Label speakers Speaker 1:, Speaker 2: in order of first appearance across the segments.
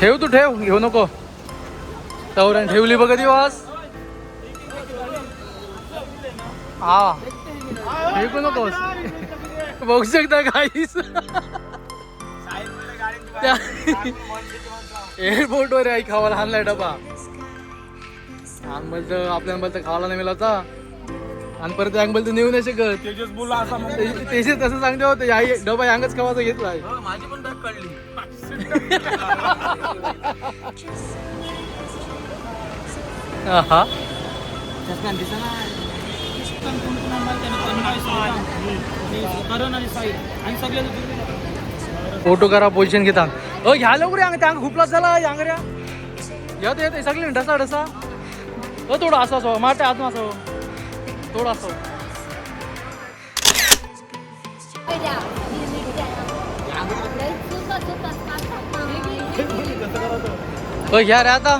Speaker 1: ठेव तू ठेव, घेऊ नको. तवरण ठेवली बघ दिवस. हा फेकू नकोस. बघू शकता काहीच एअरपोर्ट वर आई खावायला आणलाय डबा. आपल्याला तर खावायला नाही मिळाला आणि परत अंगबल तर नेऊ नाही शकत. तेच तसं सांगते होते आई डबा अंगच खावायचा घेतलाय. माझी पण बॅग काढली. हा फोटो करा पोझिशन घेता. घ्या लवकर अंग त्या खूपलाच झाला अंगऱ्या. येत येत सगळी ढसा ढसा. थोडं असं असो माटे आत असो थोडं असो. घ्या रे आता.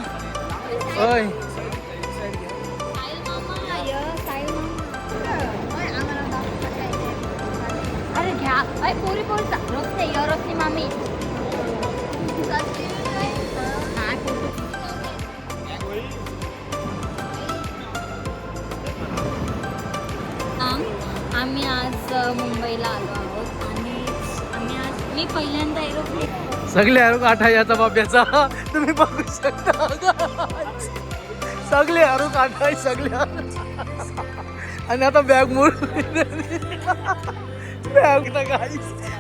Speaker 2: अरे घ्या पोरी पोरी रोखते रोखती मामी. आम्ही आज मुंबईला आलो आहोत आणि मी पहिल्यांदा एरोप्लेन.
Speaker 1: सगळे आरोग्य आठा याचा बाब्याचा तुम्ही बघू शकता. सगळे आरोग्य आठा सगळे. आणि आता बॅग मोड बॅग काही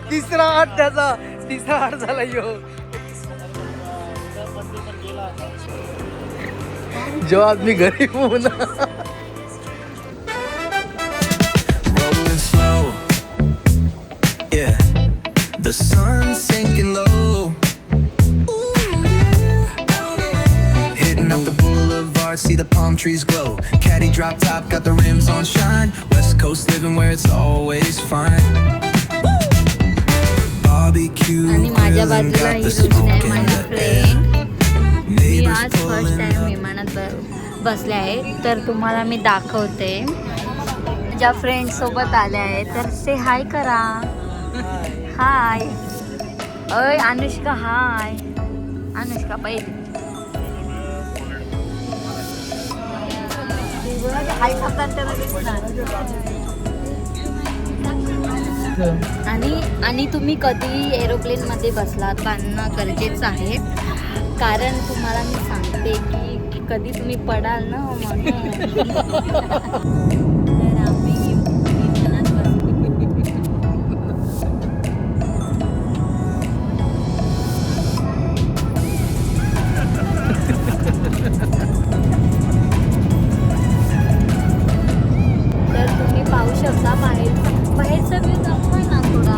Speaker 1: तिसरा आठ त्याचा तिसरा आठ झाला यो. जेव्हा आदमी घरी होऊन
Speaker 3: The sun's sinking low. Hitting up the boulevard, see the palm trees glow. Caddy drop top, got the rims on shine. West Coast living where it's always fine. Barbecue grilling, got the smoke in the air.
Speaker 2: मी आज first time विमानात बसले आहे तर तुम्हाला मी दाखवते. ज्या friend सोबत आल्या आहेत तर ते हाय करा. हाय अय अनुष्का. हाय अनुष्का पहिले हाय खातात आणि तुम्ही कधी एरोप्लेन मध्ये बसलात पाहणं गरजेचं आहे कारण तुम्हाला मी सांगते की कधी तुम्ही पडाल ना बाहेरचा व्ह्यू दाखवा ना थोडा.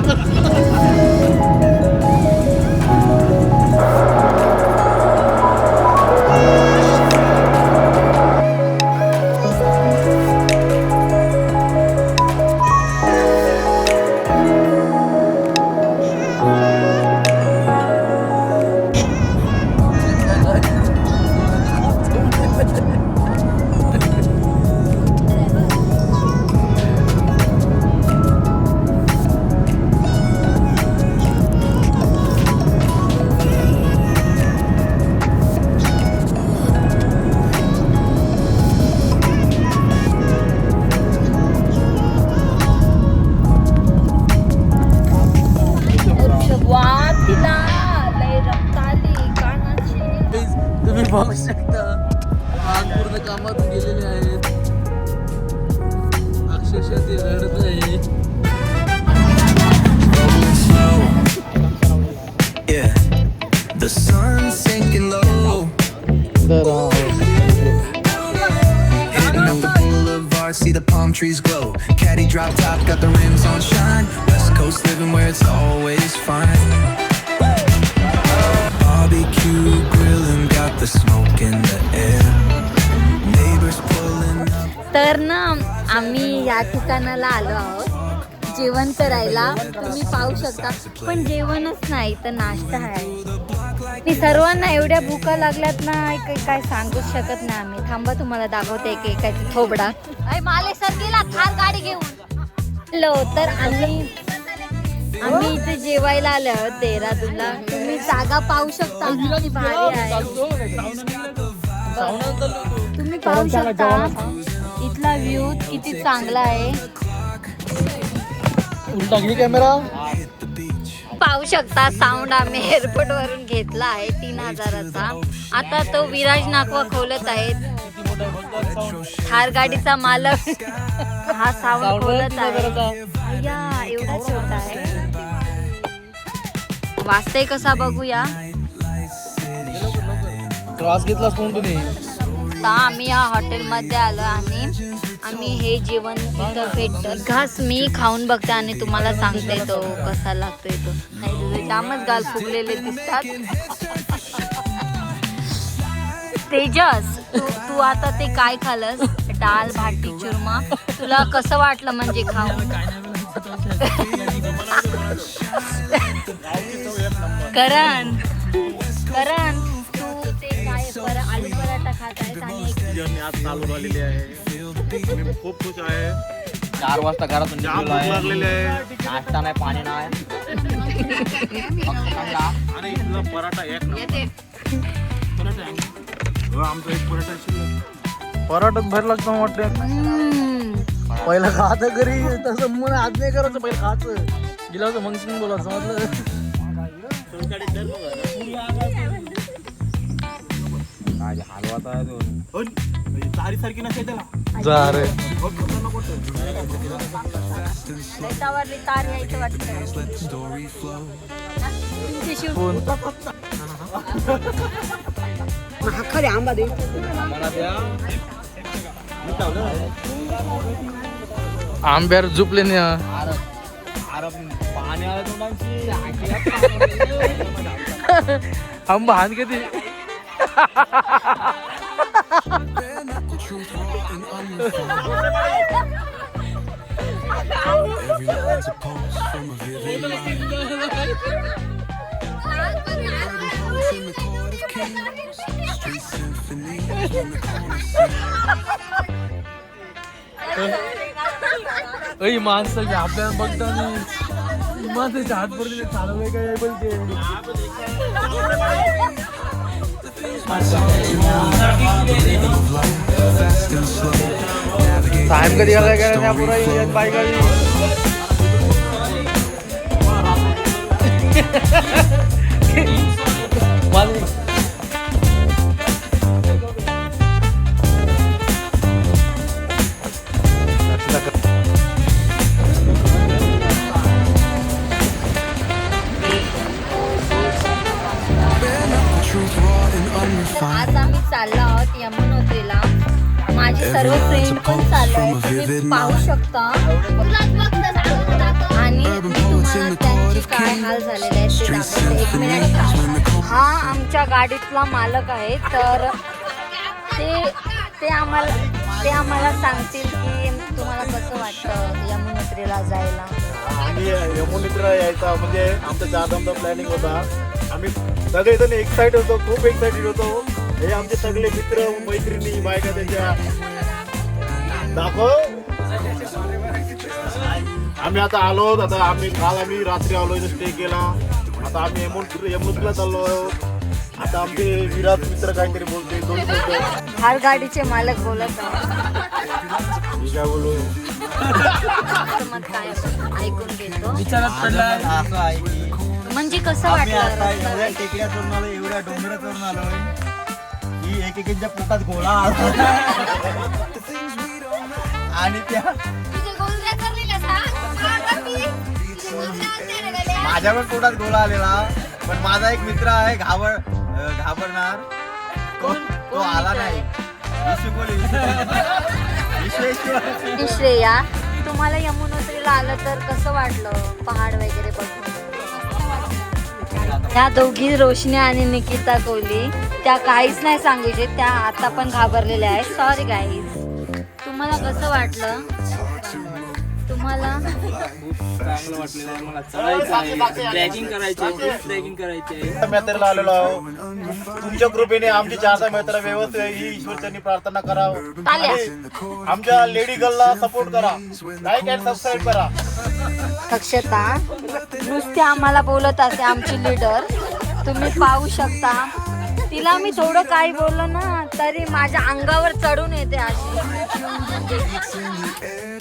Speaker 1: तुम्ही बघू शकता आग पूर्ण कामातून गेलेले आहेत. अक्षरशः ते रडत आहे.
Speaker 3: The sun's sinking low. Hitting up the boulevard, see the palm trees glow. Caddy drop top, got the rims on shine. West Coast living where it's always fine. Barbecue grilling, got the smoke in the air. Neighbors pulling up.
Speaker 2: तर ना आम्ही या ठिकाणाला आलो आहोत जेवण करायला. तुम्ही पाहू शकता पण जेवणच नाही तर नाश्ता आहे. सर्वांना एवढ्या भूका लागल्यात ना काय सांगूच शकत नाही आम्ही. थांबा तुम्हाला दाखवते की काय थोबडा माले सर गेला थार गाडी घेऊन. हॅलो तर आम्ही इथे जेवायला आले आहोत देहरादूनला. तुम्ही जागा पाहू शकता किती भारी आहे. तुम्ही पाहू शकता इथला व्ह्यू किती चांगला आहे.
Speaker 1: उलटा घे कॅमेरा.
Speaker 2: पाहू शकता साऊंड आम्ही एअरपोर्ट वरून घेतला आहे 3000चा. आता तो विराज नाकवा खोलत आहे. थार गाडीचा मालक हा साऊंड खोलत आहे. या एवढा छोटा आहे. वाजतंय कसा बघूया.
Speaker 1: त्रास घेतलास कोण तुम्ही.
Speaker 2: आता आम्ही या हॉटेलमध्ये आलो आणि आम्ही हे जेवण तिथं भेटतं. घास मी खाऊन बघते आणि तुम्हाला सांगते तो कसा लागतोय तो. नाही तुझे जामच गाल फुगलेले दिसतात. तेजस तू आता ते काय खालस. डाल भाटी चुरमा. तुला कसं वाटलं म्हणजे खाऊन. करण तू ते काय आलू पराठा खात आहेस आणि
Speaker 4: आज चालू झालेली आहे. मी खूप खुश आहे.
Speaker 5: 4 वाजता घरातून निघालो आहे.
Speaker 4: लागलेले आहे
Speaker 5: नाश्ता नाही, पाणी नाही.
Speaker 4: आणि इथला पराठा एक पराठा आहे. आमचा एक पराठा शिल्लक.
Speaker 1: पराठ्यात भर लागतं वाटतं. पहिलं खातं घरी तसं मन आज नाही करायचं. पहिलं खायचं गेलं होतं मग सिंग बोलायचं समजलं.
Speaker 5: हलवात आहे दोन.
Speaker 4: सारखी नसेल त्याला.
Speaker 1: जा रे.
Speaker 2: त्याच्यावरली तार यायचं वाटतं.
Speaker 1: आंब्यावर झुपले नाही.
Speaker 5: पाणी आलं तोंडांची.
Speaker 1: आंबा हान किती.
Speaker 3: Everyone's a pulse from a vivid mind. Herbivores in the court of kings. Street symphonies in the corner
Speaker 1: अय माणसं आपल्याला बघताना माणसाच्या हात पडले चालवलंय काय बोलते.
Speaker 3: fast and slow. Navigate
Speaker 1: time कधी आला काय नाही पुरा येत बाय गाडी.
Speaker 3: truth raw and unrefined.
Speaker 2: आज आम्ही चाललो आहोत यमुनोत्रीला. माझे सर्व फ्रेंड पण चाललो आहेत. तुम्ही पाहू शकता आणि मी तुम्हाला त्यांची काय हाल झालेले आहेत ते दाखवते. एक मिनिट. हा आमच्या गाडीतला मालक आहे. तर ते आम्हाला सांगतील की तुम्हाला कसं वाटतं यमुनोत्रीला जायला.
Speaker 4: आम्ही यमुनेत्रीला यायचा म्हणजे आमचा 4 दिवसांचा प्लॅनिंग होता. आम्ही सगळेजण एक्साइटेड होतो. खूप एक्साइटेड होतो. हे आमचे सगळे मित्र मैत्रिणी बायका त्यांच्या दाखव. आम्ही आता आलो. आता आम्ही रात्री आलो इथे स्टे केला. आता आम्ही यमुनेत्रीला चाललो आहोत. आता आमचे विराट मित्र काहीतरी बोलते. दोन बोलतो
Speaker 2: हार गाडीचे मालक बोलत आहे.
Speaker 4: मी काय बोलू.
Speaker 2: मत काय ऐकून घेतो.
Speaker 1: विचारात पडला.
Speaker 5: असं आहे की
Speaker 2: म्हणजे कसं
Speaker 5: आम्ही आता
Speaker 2: वाटलं.
Speaker 5: एवढ्या टेकड्या चढून आलो, एवढ्या डोंगरात चढून आलोय की एकेकीच्या पोटात गोळा आणि त्या माझ्या पण पोटात गोळा आलेला. पण माझा एक मित्र आहे घाबरणार तो आला नाही.
Speaker 2: श्रेया तुम्हाला यमुनोत्रीला आलं तर कसं वाटलं पहाड वगैरे बघून. त्या दोघी रोशनी आणि निकिता कोहली त्या काहीच नाही सांगायचे. त्या आता पण घाबरलेल्या आहेत. Sorry guys. तुम्हाला कसं वाटलं. तुम्हाला
Speaker 5: चांगलं वाटलेलं आहे. मला चढायचं आहे, ट्रॅकिंग करायची आहे, ट्रॅकिंग करायची आहे.
Speaker 4: मेत्रेला आलेलो आहोत. तुमच्या कृपेने आमची 4 मेत्र व्यवस्थित ही ईश्वरचरणी प्रार्थना करावं.
Speaker 2: ताल्या.
Speaker 4: आणि आमच्या लेडी गर्लला सपोर्ट करा. लाईक अँड सबस्क्राईब करा.
Speaker 2: अक्षता नुसते आम्हाला बोलत असते आमची लीडर. तुम्ही पाहू शकता तिला मी थोडं काही बोललो ना तरी माझ्या अंगावर चढून येते अशी.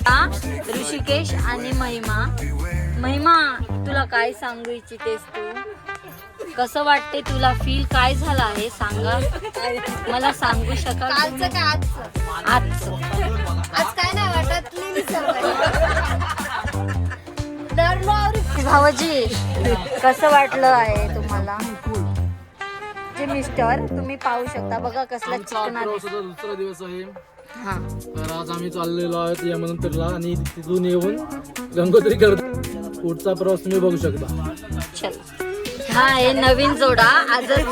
Speaker 2: हा, ऋषिकेश आणि महिमा तुला काय सांगू इच्छितेस तू? कसं वाटते तुला? फील काय झालं आहे सांगा मला, सांगू शकाल?
Speaker 6: कालचं काय आजचं? आज काय नाही वाटत.
Speaker 2: भावजी कसं वाटलं आहे तुम्हाला? जे मिस्टर तुम्ही पाहू शकता बघा कसला चिकन आहे.
Speaker 1: दुसरा दिवस आहे.
Speaker 2: हा
Speaker 1: तर आज आम्ही चाललेलो आहोत यमुनोत्रीला आणि तिथून येऊन गंगोत्री करत पुढचा प्रवास तुम्ही बघू शकता.
Speaker 2: चल हा हे नवीन जोडा आजच.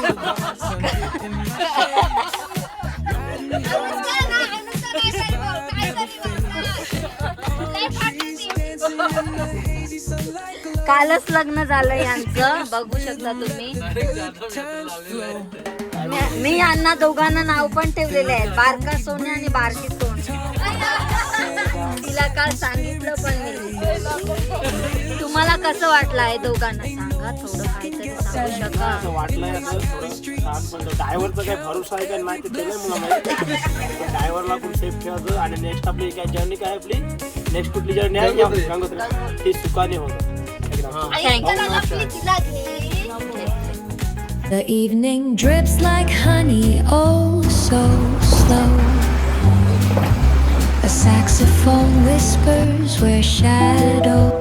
Speaker 2: कालच लग्न झालं यांचं बघू शकता तुम्ही. मी यांना दोघांना नाव पण ठेवलेले आहे, बारका सोने आणि बारकी सोने. तिला काल सांगितलं पण मी. तुम्हाला कसं वाटलं आहे दोघांना सांगा थोडं काहीतरी सांगू शका.
Speaker 4: वाटलंय आता थोडं छान, पण ड्रायव्हरचा काय भरोसा आहे का नाही ते नाही मला माहिती. ड्रायव्हरला पण सेफ ठेवायचं आणि नेक्स्ट आपली काय जर्नी काय आपली नेक्स्ट कुठली जर्नी आहे गंगोत्री ती सुखाने होतं.
Speaker 7: The evening drips like honey, oh so slow. A saxophone whispers where shadows